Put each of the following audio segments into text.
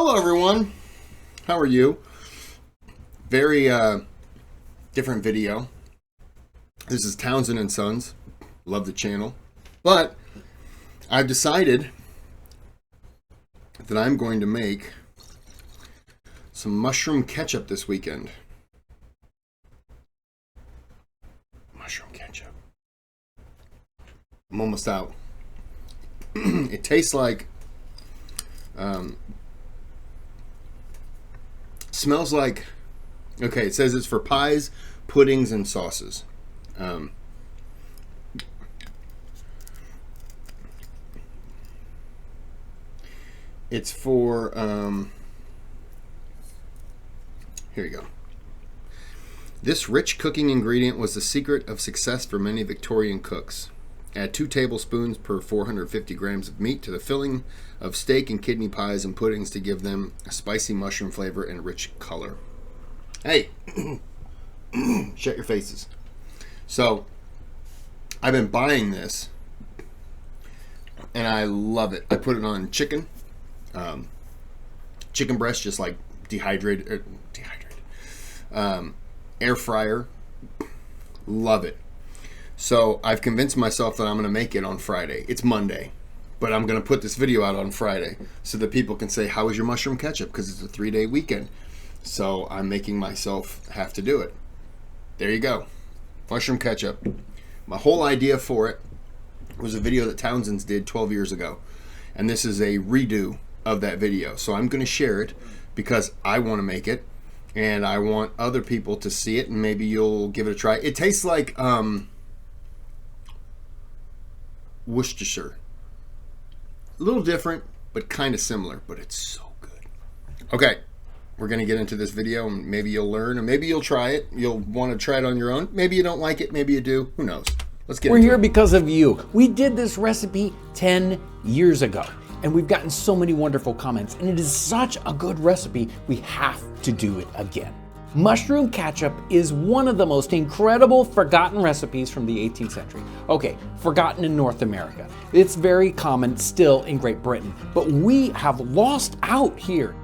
Hello everyone, how are you? Very different video. This is Townsends and Sons, love the channel, but I've decided that I'm going to make some mushroom ketchup this weekend. Mushroom ketchup. I'm almost out. It tastes like smells like, okay, it says it's for pies, puddings, and sauces. It's for, here you go. This rich cooking ingredient was the secret of success for many Victorian cooks. Add 2 tablespoons per 450 grams of meat to the filling of steak and kidney pies and puddings to give them a spicy mushroom flavor and rich color. Hey, shut your faces. So, I've been buying this, and I love it. I put it on chicken, chicken breast, just like dehydrated, air fryer. Love it. So I've convinced myself that I'm going to make it on Friday. It's Monday, but I'm going to put this video out on Friday so that people can say, how is your mushroom ketchup? Because it's a 3-day weekend. So I'm making myself have to do it. There you go. Mushroom ketchup. My whole idea for it was a video that Townsends did 12 years ago. And this is a redo of that video. So I'm going to share it because I want to make it. And I want other people to see it, and maybe you'll give it a try. It tastes like Worcestershire. A little different, but kind of similar, but it's so good. Okay, we're going to get into this video, and maybe you'll learn, or maybe you'll try it. You'll want to try it on your own. Maybe you don't like it, maybe you do. Who knows? Let's get into it. We're here because of you. We did this recipe 10 years ago, and we've gotten so many wonderful comments, and it is such a good recipe, we have to do it again. Mushroom ketchup is one of the most incredible forgotten recipes from the 18th century. Okay, forgotten in North America. It's very common still in Great Britain, but we have lost out here.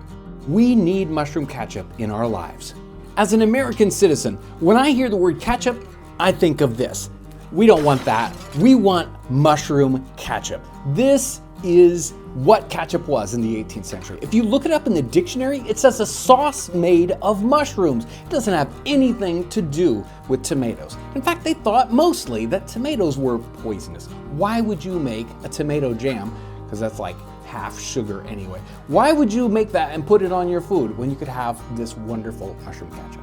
We need mushroom ketchup in our lives. As an American citizen, when I hear the word ketchup, I think of this. We don't want that. We want mushroom ketchup. This is what ketchup was in the 18th century. If you look it up in the dictionary, it says a sauce made of mushrooms. It doesn't have anything to do with tomatoes. In fact, they thought mostly that tomatoes were poisonous. Why would you make a tomato jam? Because that's like half sugar anyway. Why would you make that and put it on your food when you could have this wonderful mushroom ketchup?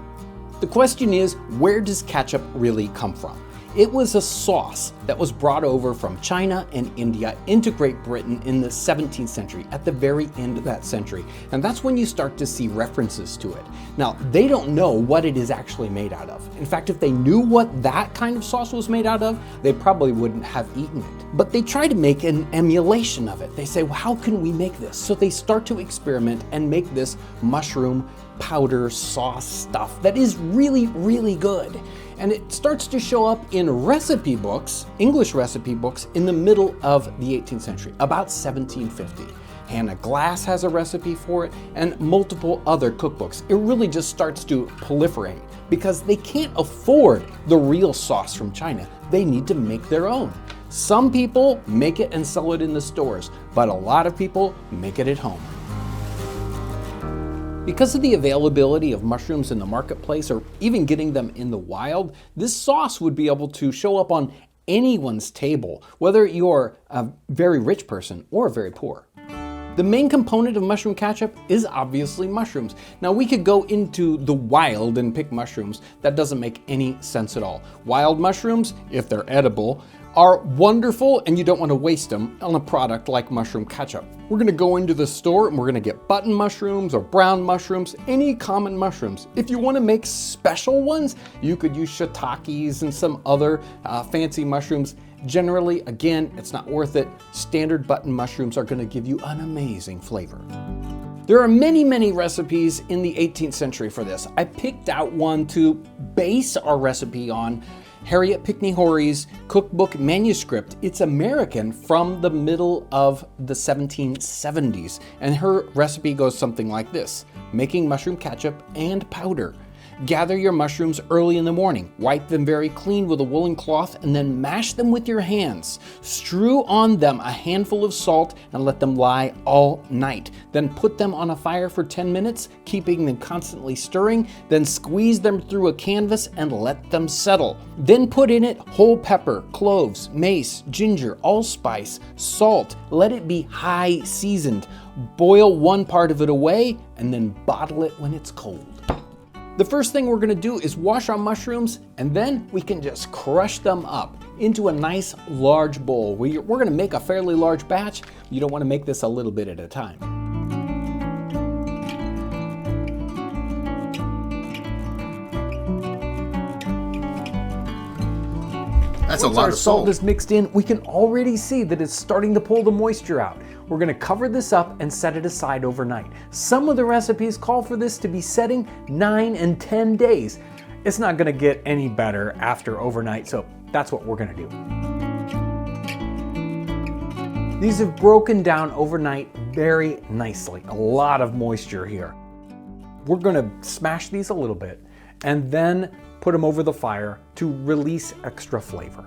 The question is, where does ketchup really come from? It was a sauce that was brought over from China and India into Great Britain in the 17th century, at the very end of that century. And that's when you start to see references to it. Now, they don't know what it is actually made out of. In fact, if they knew what that kind of sauce was made out of, they probably wouldn't have eaten it. But they try to make an emulation of it. They say, well, how can we make this? So they start to experiment and make this mushroom powder sauce stuff that is really, really good. And it starts to show up in recipe books, English recipe books, in the middle of the 18th century, about 1750. Hannah Glass has a recipe for it, and multiple other cookbooks. It really just starts to proliferate because they can't afford the real sauce from China. They need to make their own. Some people make it and sell it in the stores, but a lot of people make it at home. Because of the availability of mushrooms in the marketplace, or even getting them in the wild, this sauce would be able to show up on anyone's table, whether you're a very rich person or very poor. The main component of mushroom ketchup is obviously mushrooms. Now, we could go into the wild and pick mushrooms. That doesn't make any sense at all. Wild mushrooms, if they're edible, are wonderful, and you don't want to waste them on a product like mushroom ketchup. We're going to go into the store and we're going to get button mushrooms or brown mushrooms, any common mushrooms. If you want to make special ones, you could use shiitakes and some other fancy mushrooms. Generally, again, it's not worth it. Standard button mushrooms are going to give you an amazing flavor. There are many, many recipes in the 18th century for this. I picked out one to base our recipe on, Harriet Pinckney Horry's cookbook manuscript. It's American from the middle of the 1770s. And her recipe goes something like this: making mushroom ketchup and powder. Gather your mushrooms early in the morning. Wipe them very clean with a woolen cloth and then mash them with your hands. Strew on them a handful of salt and let them lie all night. Then put them on a fire for 10 minutes, keeping them constantly stirring. Then squeeze them through a canvas and let them settle. Then put in it whole pepper, cloves, mace, ginger, allspice, salt. Let it be high seasoned. Boil one part of it away and then bottle it when it's cold. The first thing we're gonna do is wash our mushrooms, and then we can just crush them up into a nice large bowl. We're gonna make a fairly large batch. You don't wanna make this a little bit at a time. That's a lot Once our of salt is mixed in, we can already see that it's starting to pull the moisture out. We're gonna cover this up and set it aside overnight. Some of the recipes call for this to be setting 9 and 10 days. It's not gonna get any better after overnight, so that's what we're gonna do. These have broken down overnight very nicely. A lot of moisture here. We're gonna smash these a little bit and then put them over the fire to release extra flavor.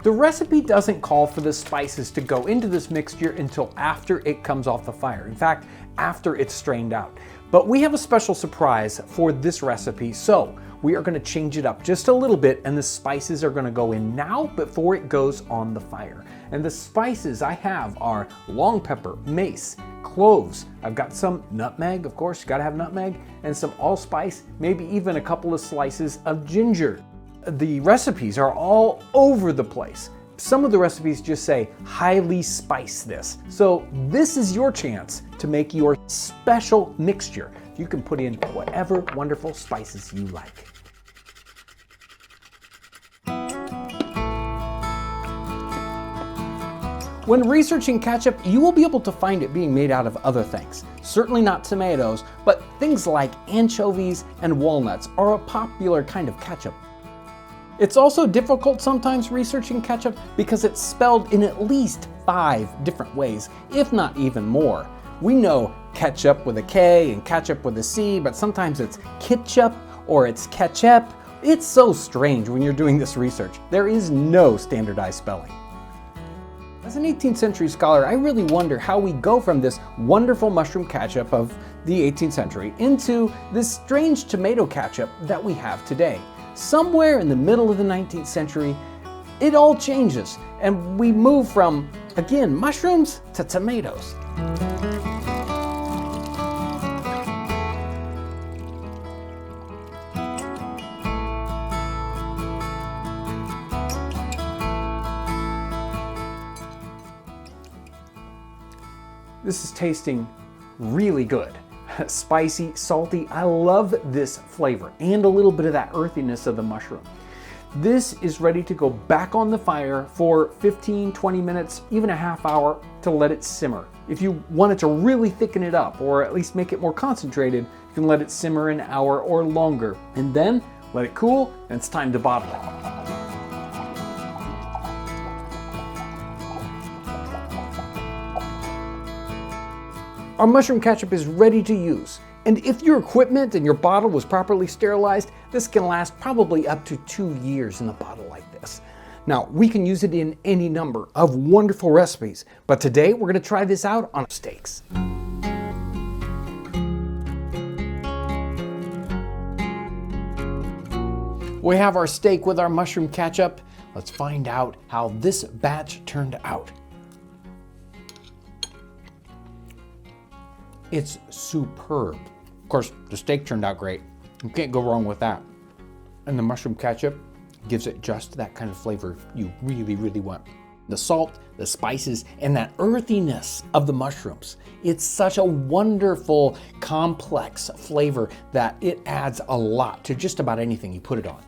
The recipe doesn't call for the spices to go into this mixture until after it comes off the fire. In fact, after it's strained out. But we have a special surprise for this recipe, so we are gonna change it up just a little bit, and the spices are gonna go in now before it goes on the fire. And the spices I have are long pepper, mace, cloves. I've got some nutmeg, of course, you gotta have nutmeg, and some allspice, maybe even a couple of slices of ginger. The recipes are all over the place. Some of the recipes just say highly spice this. So this is your chance to make your special mixture. You can put in whatever wonderful spices you like. When researching ketchup, you will be able to find it being made out of other things. Certainly not tomatoes, but things like anchovies and walnuts are a popular kind of ketchup. It's also difficult sometimes researching ketchup because it's spelled in at least 5 different ways, if not even more. We know ketchup with a K and ketchup with a C, but sometimes it's ketchup or it's ketchup. It's so strange when you're doing this research. There is no standardized spelling. As an 18th century scholar, I really wonder how we go from this wonderful mushroom ketchup of the 18th century into this strange tomato ketchup that we have today. Somewhere in the middle of the 19th century, it all changes and we move from, again, mushrooms to tomatoes. This is tasting really good. Spicy, salty. I love this flavor and a little bit of that earthiness of the mushroom. This is ready to go back on the fire for 15, 20 minutes, even a half hour to let it simmer. If you wanted to really thicken it up or at least make it more concentrated, you can let it simmer an hour or longer and then let it cool and it's time to bottle it. Our mushroom ketchup is ready to use. And if your equipment and your bottle was properly sterilized, this can last probably up to 2 years in a bottle like this. Now, we can use it in any number of wonderful recipes, but today we're gonna try this out on steaks. We have our steak with our mushroom ketchup. Let's find out how this batch turned out. It's superb. Of course, the steak turned out great. You can't go wrong with that. And the mushroom ketchup gives it just that kind of flavor you really, really want. The salt, the spices, and that earthiness of the mushrooms. It's such a wonderful, complex flavor that it adds a lot to just about anything you put it on.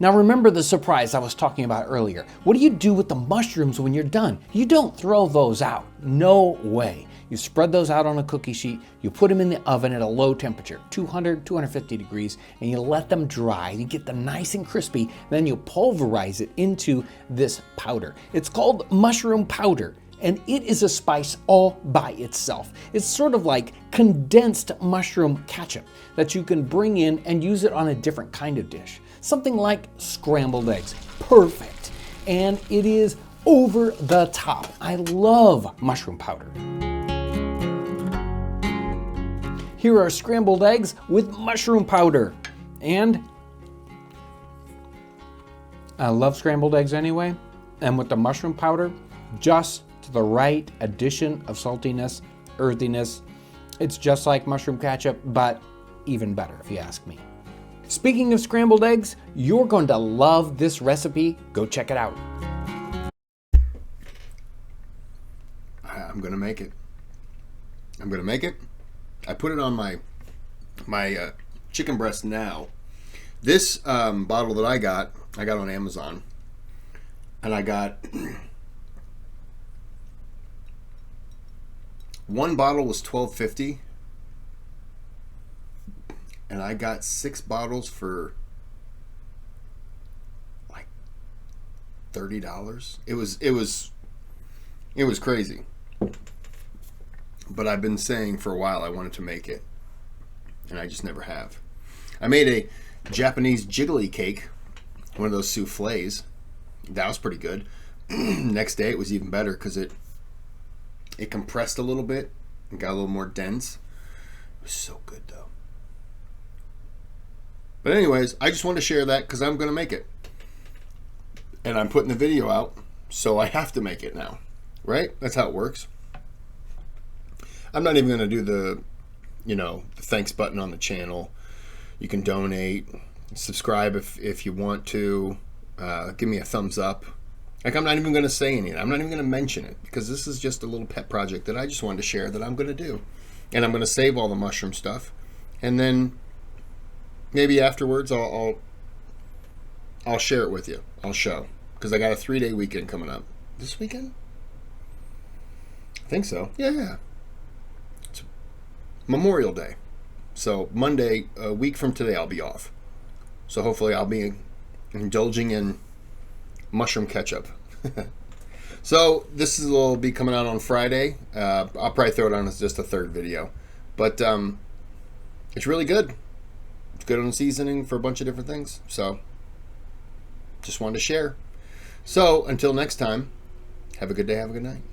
Now remember the surprise I was talking about earlier. What do you do with the mushrooms when you're done? You don't throw those out. No way. You spread those out on a cookie sheet, you put them in the oven at a low temperature, 200, 250 degrees, and you let them dry. You get them nice and crispy, then you pulverize it into this powder. It's called mushroom powder, and it is a spice all by itself. It's sort of like condensed mushroom ketchup that you can bring in and use it on a different kind of dish. Something like scrambled eggs. Perfect. And it is over the top. I love mushroom powder. Here are scrambled eggs with mushroom powder. And I love scrambled eggs anyway. And with the mushroom powder, just to the right addition of saltiness, earthiness. It's just like mushroom ketchup, but even better if you ask me. Speaking of scrambled eggs, you're going to love this recipe. Go check it out. I'm going to make it. I'm going to make it. I put it on my chicken breast now. This bottle that I got on Amazon. And I got one bottle was $12.50, and I got 6 bottles for like $30. It was crazy. But I've been saying for a while I wanted to make it, and I just never have. I made a Japanese jiggly cake, one of those souffles. That was pretty good. Next day it was even better because it compressed a little bit and got a little more dense. It was so good though. But anyways, I just want to share that because I'm going to make it. And I'm putting the video out, so I have to make it now. Right? That's how it works. I'm not even going to do the thanks button on the channel. You can donate, subscribe if you want to, give me a thumbs up. Like, I'm not even going to say anything. I'm not even going to mention it because this is just a little pet project that I just wanted to share that I'm going to do. And I'm going to save all the mushroom stuff. And then maybe afterwards I'll share it with you. I'll show. Because I got a 3-day weekend coming up. This weekend? I think so. Yeah. It's Memorial Day. So Monday, a week from today, I'll be off. So hopefully I'll be indulging in mushroom ketchup. So this will be coming out on Friday. I'll probably throw it on as just a third video. But it's really good. It's good on seasoning for a bunch of different things. So just wanted to share. So until next time, have a good day, have a good night.